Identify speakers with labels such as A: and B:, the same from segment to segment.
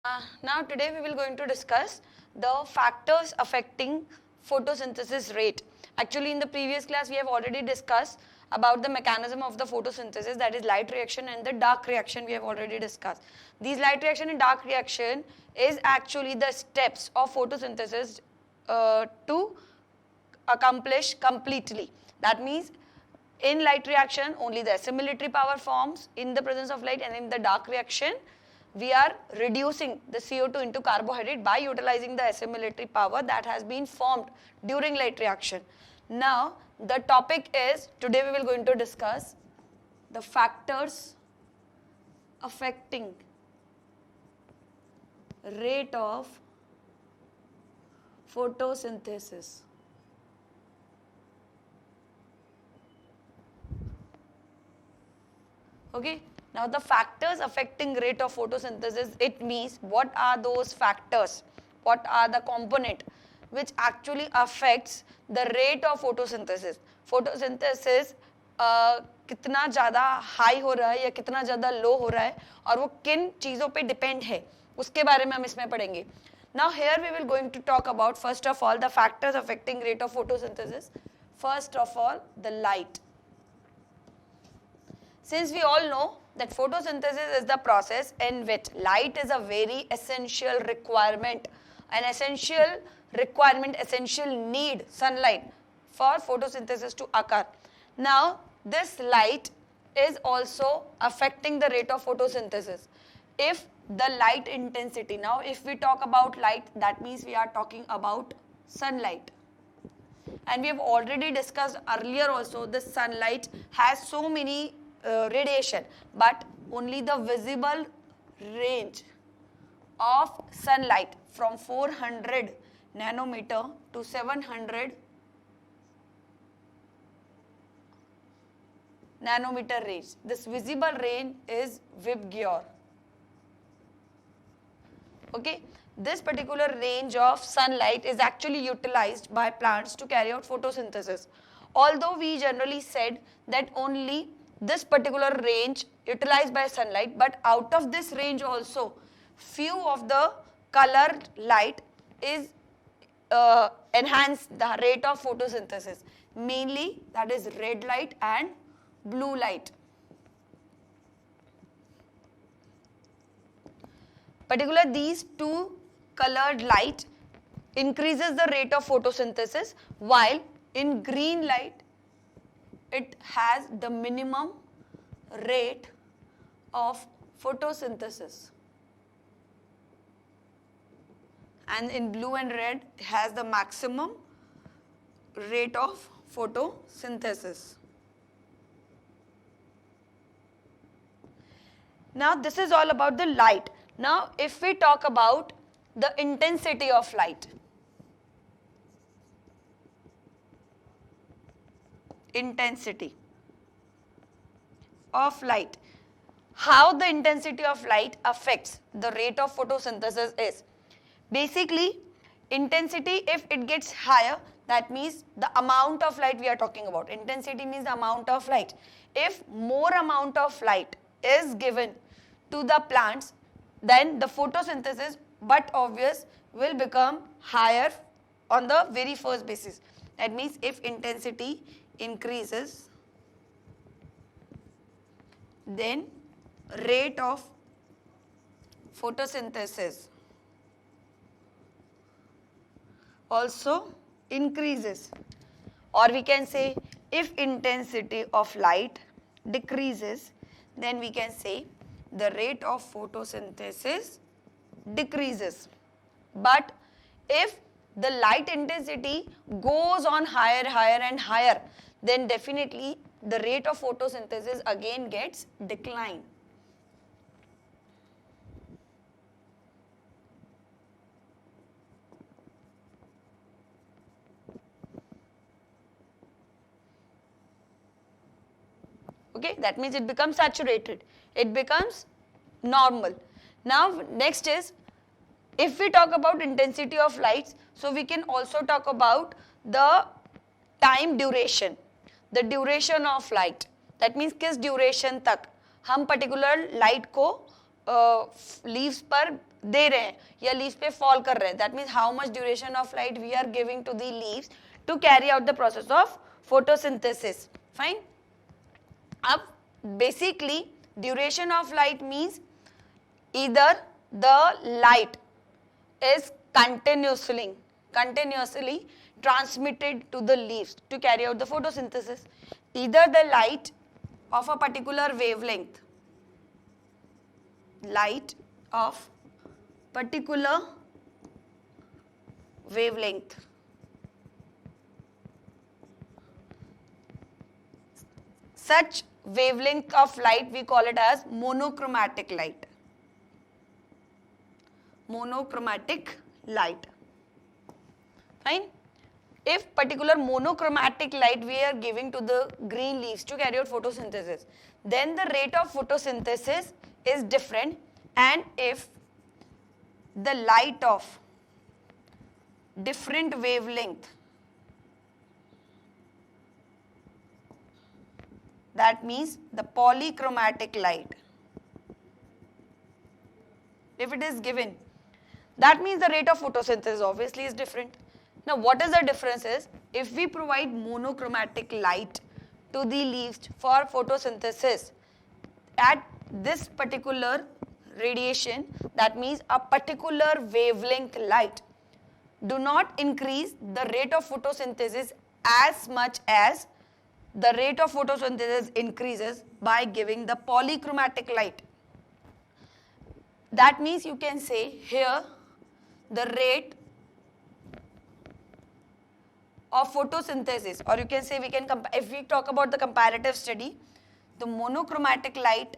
A: Now today we will going to discuss the factors affecting photosynthesis rate. Actually in the previous class we have already discussed about the mechanism of the photosynthesis, that is light reaction and the dark reaction we have already discussed. These light reaction and dark reaction is actually the steps of photosynthesis to accomplish completely. That means in light reaction only the assimilatory power forms in the presence of light, and in the dark reaction we are reducing the CO2 into carbohydrate by utilizing the assimilatory power that has been formed during light reaction. Now the topic is, today we will going to discuss the factors affecting rate of photosynthesis. Okay. Now the factors affecting rate of photosynthesis, it means what are those factors, what are the component which actually affects the rate of photosynthesis. Photosynthesis कितना ज़्यादा high हो रहा है या कितना ज़्यादा लो हो रहा है और वो किन चीज़ों पे डिपेंड है, उसके बारे में हम इसमें पढ़ेंगे. Now here we will going to talk about first of all the factors affecting rate of photosynthesis. First of all, the light. Since we all know that photosynthesis is the process in which light is a very essential requirement, an essential requirement, essential need, sunlight for photosynthesis to occur. Now this light is also affecting the rate of photosynthesis. If the light intensity, now if we talk about light, that means we are talking about sunlight. And we have already discussed earlier also, the sunlight has so many radiation, but only the visible range of sunlight from 400 nanometer to 700 nanometer range. This visible range is Vibgyor. Okay, this particular range of sunlight is actually utilized by plants to carry out photosynthesis. Although we generally said that only this particular range utilized by sunlight, but out of this range also few of the colored light is enhance the rate of photosynthesis, mainly that is red light and blue light. Particular these two colored light increases the rate of photosynthesis, while in green light it has the minimum rate of photosynthesis, and in blue and red has the maximum rate of photosynthesis. Now this is all about the light. Now if we talk about the intensity of light, intensity of light, how the intensity of light affects the rate of photosynthesis is basically intensity. If it gets higher, that means the amount of light we are talking about. Intensity means the amount of light. If more amount of light is given to the plants, then the photosynthesis, but obvious, will become higher on the very first basis. That means if intensity increases, then rate of photosynthesis also increases. Or we can say if intensity of light decreases, then we can say the rate of photosynthesis decreases. But if the light intensity goes on higher and higher, then definitely the rate of photosynthesis again gets decline. Okay, that means it becomes saturated, it becomes normal. Now next is, if we talk about intensity of lights, so we can also talk about the time duration, the duration of light. That means किस duration तक हम particular light को leaves पर दे रहे हैं या leaves पे fall कर रहे हैं, that means how much duration of light we are giving to the leaves to carry out the process of photosynthesis. Fine. अब basically duration of light means either the light is continuously transmitted to the leaves to carry out the photosynthesis, either the light of a particular wavelength, such wavelength of light we call it as monochromatic light. Fine. If particular monochromatic light we are giving to the green leaves to carry out photosynthesis, then the rate of photosynthesis is different, and if the light of different wavelength, that means the polychromatic light, if it is given, that means the rate of photosynthesis obviously is different. Now what is the difference is, if we provide monochromatic light to the leaves for photosynthesis at this particular radiation, that means a particular wavelength light, do not increase the rate of photosynthesis as much as the rate of photosynthesis increases by giving the polychromatic light. That means you can say here the rate of photosynthesis, or you can say we can if we talk about the comparative study, the monochromatic light,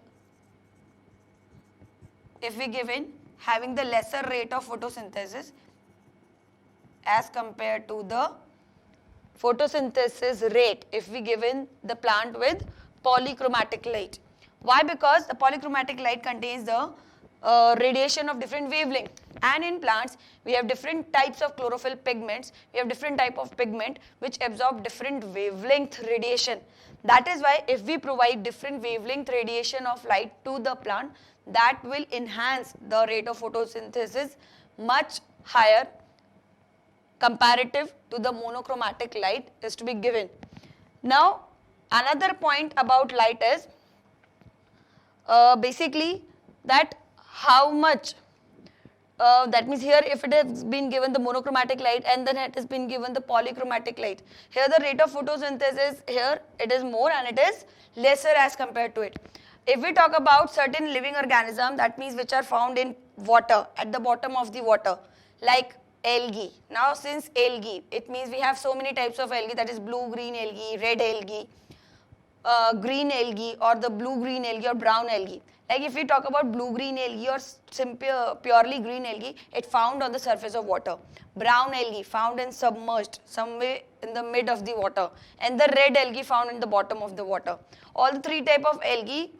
A: if we given having the lesser rate of photosynthesis as compared to the photosynthesis rate if we given the plant with polychromatic light. Why? Because the polychromatic light contains the radiation of different wavelength, and in plants we have different types of chlorophyll pigments, we have different type of pigment which absorb different wavelength radiation. That is why if we provide different wavelength radiation of light to the plant, that will enhance the rate of photosynthesis much higher comparative to the monochromatic light is to be given. Now another point about light is basically that how much, that means here if it has been given the monochromatic light and then it has been given the polychromatic light, here the rate of photosynthesis here it is more and it is lesser as compared to it. If we talk about certain living organisms, that means which are found in water, at the bottom of the water, like algae. Now since algae, it means we have so many types of algae, that is blue green algae, red algae, green algae, or the blue green algae or brown algae. Like if we talk about blue green algae or purely green algae, it found on the surface of water. Brown algae found in submerged somewhere in the mid of the water, and the red algae found in the bottom of the water. All the three type of algae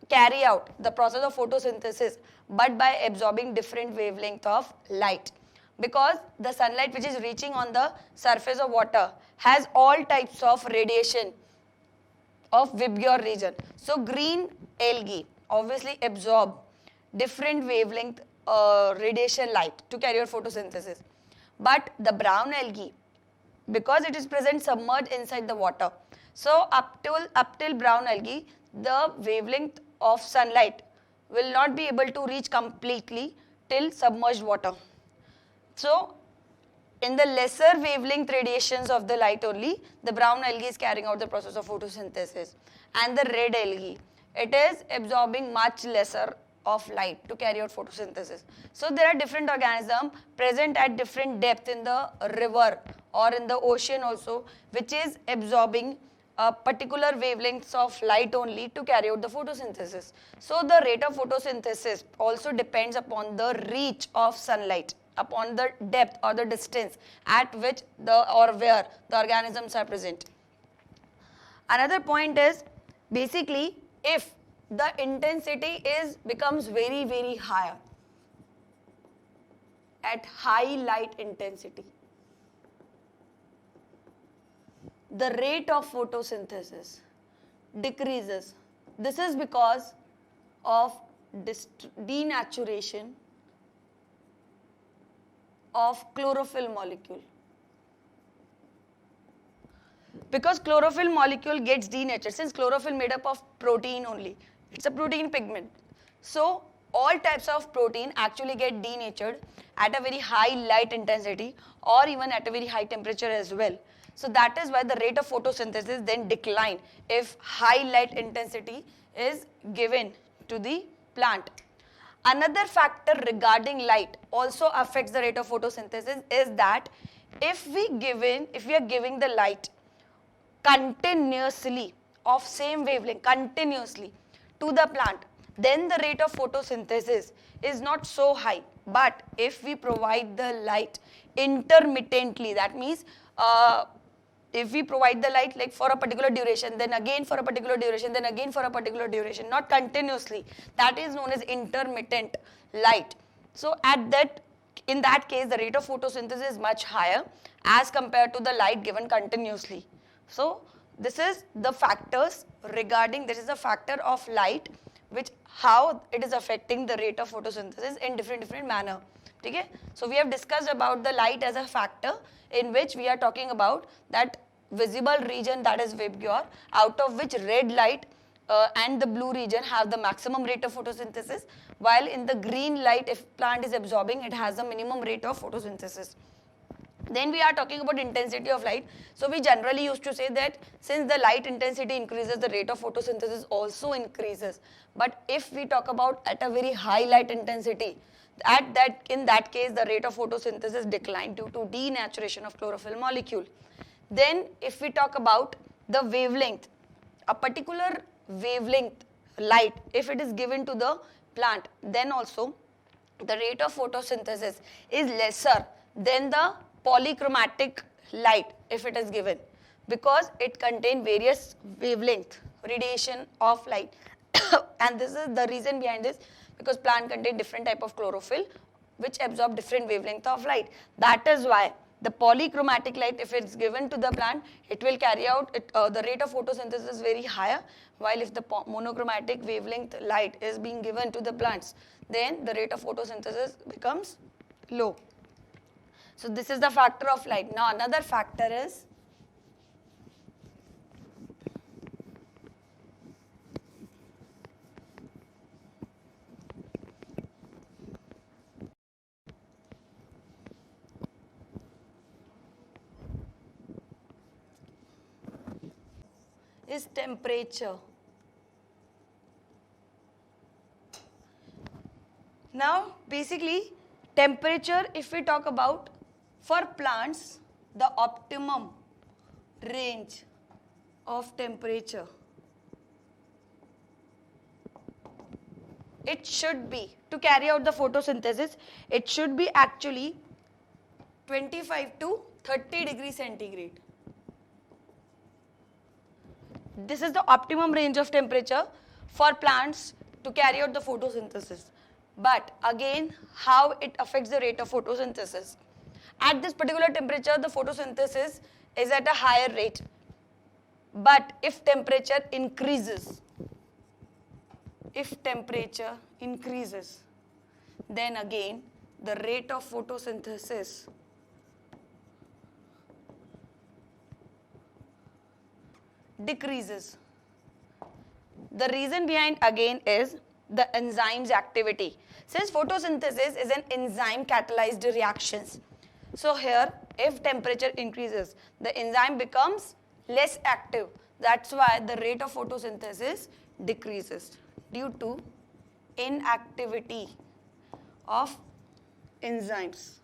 A: carry out the process of photosynthesis, but by absorbing different wavelength of light, because the sunlight which is reaching on the surface of water has all types of radiation of Vibgyor region. So green algae obviously absorb different wavelength radiation light to carry out photosynthesis, but the brown algae, because it is present submerged inside the water, so up till brown algae the wavelength of sunlight will not be able to reach completely till submerged water. So in the lesser wavelength radiations of the light only, the brown algae is carrying out the process of photosynthesis, and the red algae, it is absorbing much lesser of light to carry out photosynthesis. So there are different organisms present at different depth in the river or in the ocean also, which is absorbing a particular wavelengths of light only to carry out the photosynthesis. So the rate of photosynthesis also depends upon the reach of sunlight, upon the depth or the distance at which or where the organisms are present. Another point is basically if the intensity becomes very, very higher, at high light intensity, the rate of photosynthesis decreases. This is because of denaturation of chlorophyll molecule. Because chlorophyll molecule gets denatured, since chlorophyll made up of protein only, it's a protein pigment. So all types of protein actually get denatured at a very high light intensity or even at a very high temperature as well. So that is why the rate of photosynthesis then decline if high light intensity is given to the plant. Another factor regarding light also affects the rate of photosynthesis is that if we are giving the light continuously of same wavelength continuously to the plant, then the rate of photosynthesis is not so high. But if we provide the light intermittently, that means if we provide the light like for a particular duration, then again for a particular duration, then again for a particular duration, not continuously, that is known as intermittent light. So in that case, the rate of photosynthesis is much higher as compared to the light given continuously. So this is the factors regarding, this is a factor of light, which how it is affecting the rate of photosynthesis in different manner. Okay? So we have discussed about the light as a factor in which we are talking about that visible region, that is Vibgyor, out of which red light and the blue region have the maximum rate of photosynthesis, while in the green light, if plant is absorbing, it has a minimum rate of photosynthesis. Then we are talking about intensity of light. So we generally used to say that since the light intensity increases, the rate of photosynthesis also increases. But if we talk about at a very high light intensity, in that case the rate of photosynthesis decline due to denaturation of chlorophyll molecule. Then if we talk about the wavelength, a particular wavelength light, if it is given to the plant, then also the rate of photosynthesis is lesser than the polychromatic light if it is given, because it contains various wavelength radiation of light. And this is the reason behind this, because plant contain different type of chlorophyll which absorb different wavelength of light. That is why the polychromatic light, if it's given to the plant, it will carry out the rate of photosynthesis is very higher, while if the monochromatic wavelength light is being given to the plants, then the rate of photosynthesis becomes low. So this is the factor of light. Now another factor is temperature. Now basically temperature, if we talk about for plants, the optimum range of temperature, it should be, to carry out the photosynthesis, it should be actually 25 to 30 degrees centigrade. This is the optimum range of temperature for plants to carry out the photosynthesis. But again, how it affects the rate of photosynthesis? At this particular temperature, the photosynthesis is at a higher rate. But if temperature increases, then again the rate of photosynthesis decreases. The reason behind again is the enzyme's activity. Since photosynthesis is an enzyme catalyzed reactions, so here if temperature increases, the enzyme becomes less active. That's why the rate of photosynthesis decreases due to inactivity of enzymes,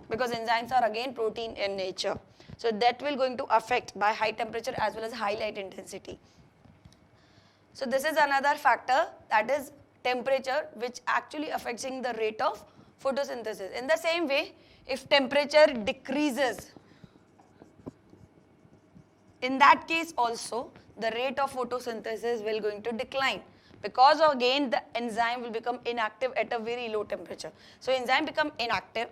A: because enzymes are again protein in nature. So that will going to affect by high temperature as well as high light intensity. So this is another factor, that is temperature, which actually affecting the rate of photosynthesis. In the same way, if temperature decreases, in that case also the rate of photosynthesis will going to decline, because again the enzyme will become inactive at a very low temperature. So enzyme become inactive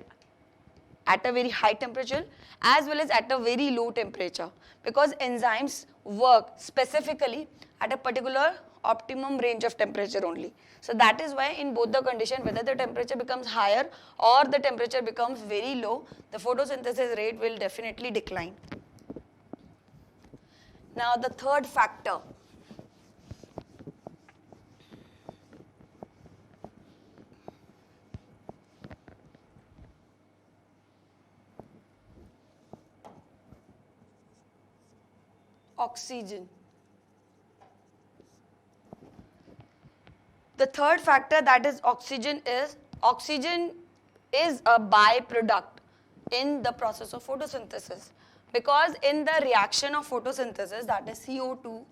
A: at a very high temperature as well as at a very low temperature, because enzymes work specifically at a particular optimum range of temperature only. So that is why in both the condition, whether the temperature becomes higher or the temperature becomes very low, the photosynthesis rate will definitely decline. Now the third factor. Oxygen. The third factor, that is oxygen is a byproduct in the process of photosynthesis, because in the reaction of photosynthesis, that is CO2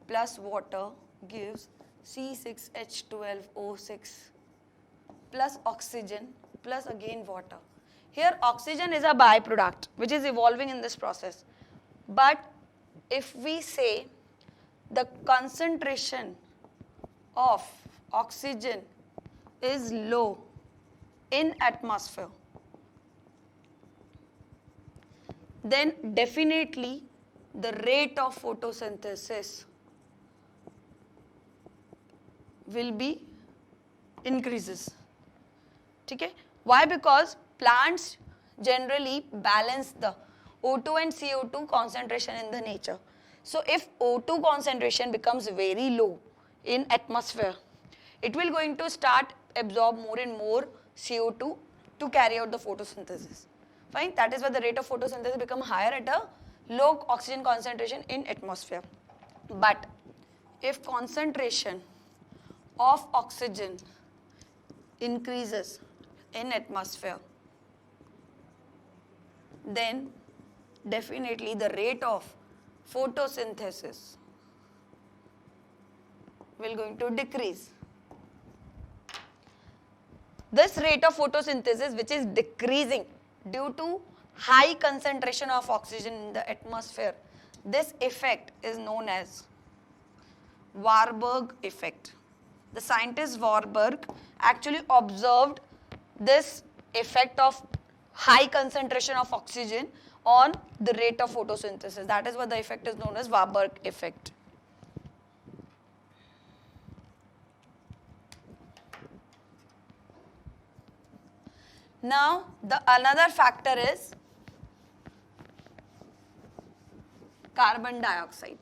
A: plus water gives C6H12O6 plus oxygen plus again water. Here oxygen is a byproduct which is evolving in this process. But if we say the concentration of oxygen is low in atmosphere, then definitely the rate of photosynthesis will be increases. Okay? Why? Because plants generally balance the O2 and CO2 concentration in the nature. So if O2 concentration becomes very low in atmosphere, it will going to start absorb more and more CO2 to carry out the photosynthesis. Fine, that is why the rate of photosynthesis become higher at a low oxygen concentration in atmosphere. But if concentration of oxygen increases in atmosphere, then definitely the rate of photosynthesis will going to decrease. This rate of photosynthesis, which is decreasing due to high concentration of oxygen in the atmosphere, this effect is known as Warburg effect. The scientist Warburg actually observed this effect of high concentration of oxygen on the rate of photosynthesis. That is what the effect is known as Warburg effect. Now the another factor is carbon dioxide.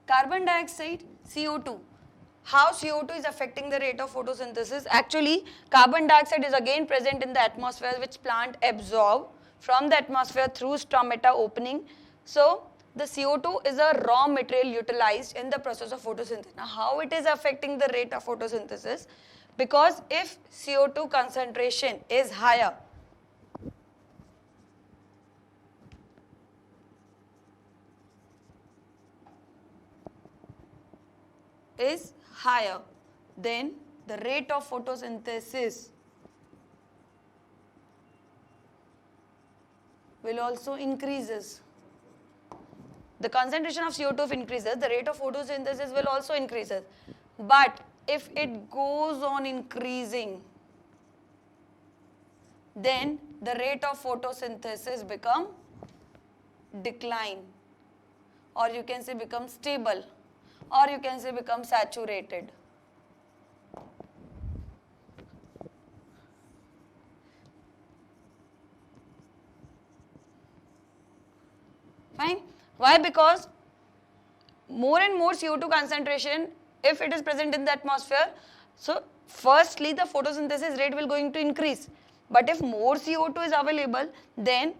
A: Carbon dioxide, CO2. How CO2 is affecting the rate of photosynthesis? Actually, carbon dioxide is again present in the atmosphere, which plant absorb from the atmosphere through stomata opening. So, the CO2 is a raw material utilized in the process of photosynthesis. Now, how it is affecting the rate of photosynthesis? Because if CO2 concentration is higher, then the rate of photosynthesis will also increases. The concentration of CO2 increases, the rate of photosynthesis will also increases. But if it goes on increasing, then the rate of photosynthesis become decline, or you can say become stable, or you can say become saturated. Fine. Why? Because more and more CO2 concentration, if it is present in the atmosphere, so firstly the photosynthesis rate will going to increase. But if more CO2 is available, then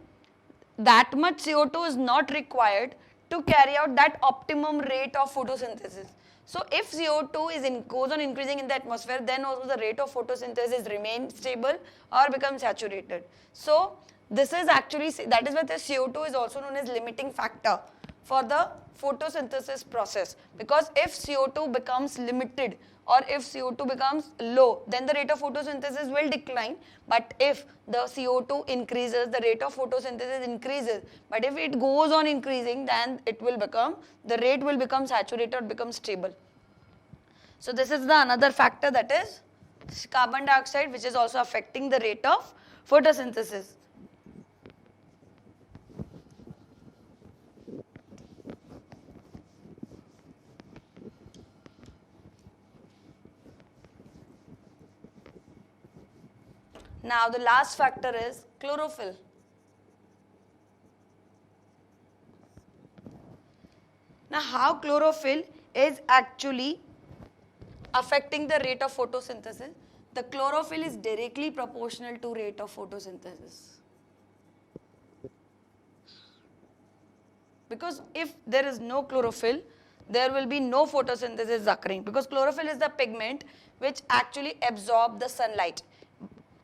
A: that much CO2 is not required to carry out that optimum rate of photosynthesis. So if CO2 goes on increasing in the atmosphere, then also the rate of photosynthesis remains stable or becomes saturated. So this is actually, that is why the CO2 is also known as limiting factor for the photosynthesis process. Because if CO2 becomes limited or if CO2 becomes low, then the rate of photosynthesis will decline. But if the CO2 increases, the rate of photosynthesis increases. But if it goes on increasing, then it will become, the rate will become saturated or become stable. So this is the another factor, that is carbon dioxide, which is also affecting the rate of photosynthesis. Now the last factor is chlorophyll. Now how chlorophyll is actually affecting the rate of photosynthesis? The chlorophyll is directly proportional to rate of photosynthesis. Because if there is no chlorophyll, there will be no photosynthesis occurring, because chlorophyll is the pigment which actually absorbs the sunlight.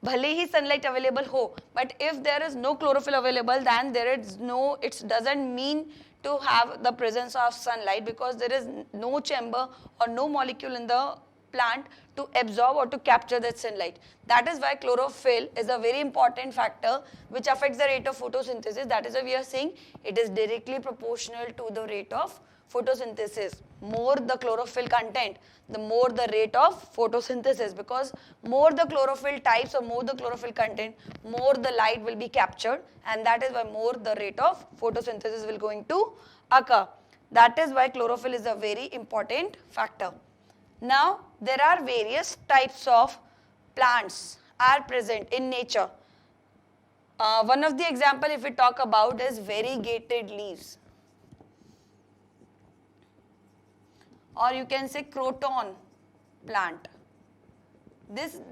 A: भले ही sunlight available हो, but if there is no chlorophyll available, then there is no, it doesn't mean to have the presence of sunlight, because there is no chamber or no molecule in the plant to absorb or to capture that sunlight. That is why chlorophyll is a very important factor which affects the rate of photosynthesis. That is why we are saying it is directly proportional to the rate of photosynthesis. More the chlorophyll content, the more the rate of photosynthesis, because more the chlorophyll types or more the chlorophyll content, more the light will be captured, and that is why more the rate of photosynthesis will going to occur. That is why chlorophyll is a very important factor. Now there are various types of plants are present in nature. One of the example if we talk about is variegated leaves, or you can say croton plant.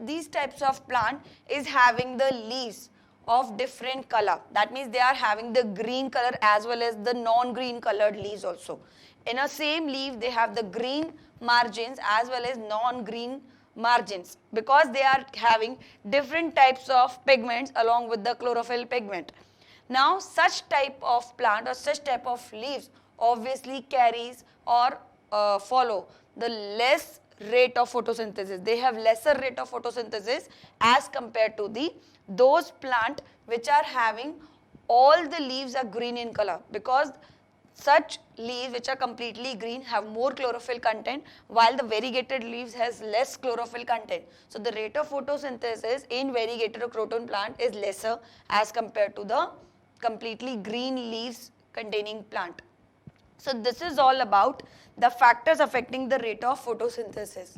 A: These types of plant is having the leaves of different color. That means they are having the green color as well as the non-green colored leaves also. In a same leaf they have the green margins as well as non-green margins, because they are having different types of pigments along with the chlorophyll pigment. Now such type of plant or such type of leaves obviously carries or follow the less rate of photosynthesis. They have lesser rate of photosynthesis as compared to those plant which are having all the leaves are green in color, because such leaves which are completely green have more chlorophyll content, while the variegated leaves has less chlorophyll content. So the rate of photosynthesis in variegated or croton plant is lesser as compared to the completely green leaves containing plant. So this is all about the factors affecting the rate of photosynthesis.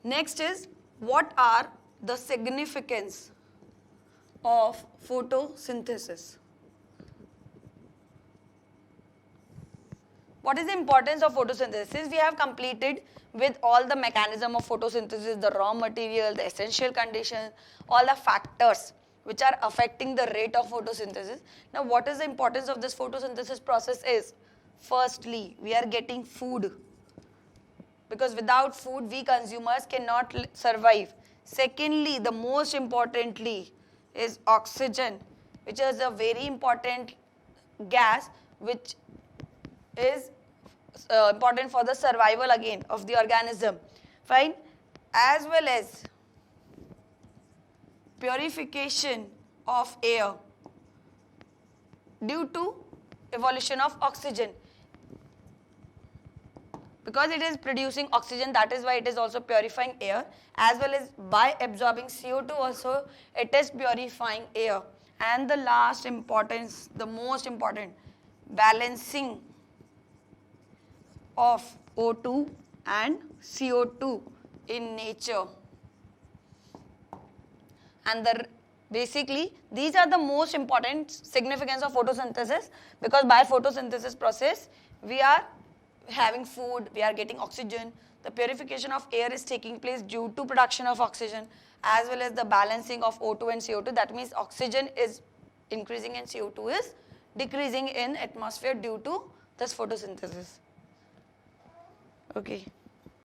A: Next is, what are the significance of photosynthesis? What is the importance of photosynthesis? We have completed with all the mechanism of photosynthesis, the raw material, the essential conditions, all the factors which are affecting the rate of photosynthesis. Now what is the importance of this photosynthesis process is, firstly, we are getting food, because without food we consumers cannot survive. Secondly, the most importantly is oxygen, which is a very important gas which is important for the survival again of the organism. Fine. As well as purification of air due to evolution of oxygen. Because it is producing oxygen, that is why it is also purifying air, as well as by absorbing CO2 also it is purifying air. And the last importance, the most important, balancing of O2 and CO2 in nature. And basically these are the most important significance of photosynthesis, because by photosynthesis process we are having food, we are getting oxygen, the purification of air is taking place due to production of oxygen, as well as the balancing of O2 and CO2. That means oxygen is increasing and CO2 is decreasing in atmosphere due to this photosynthesis. Okay.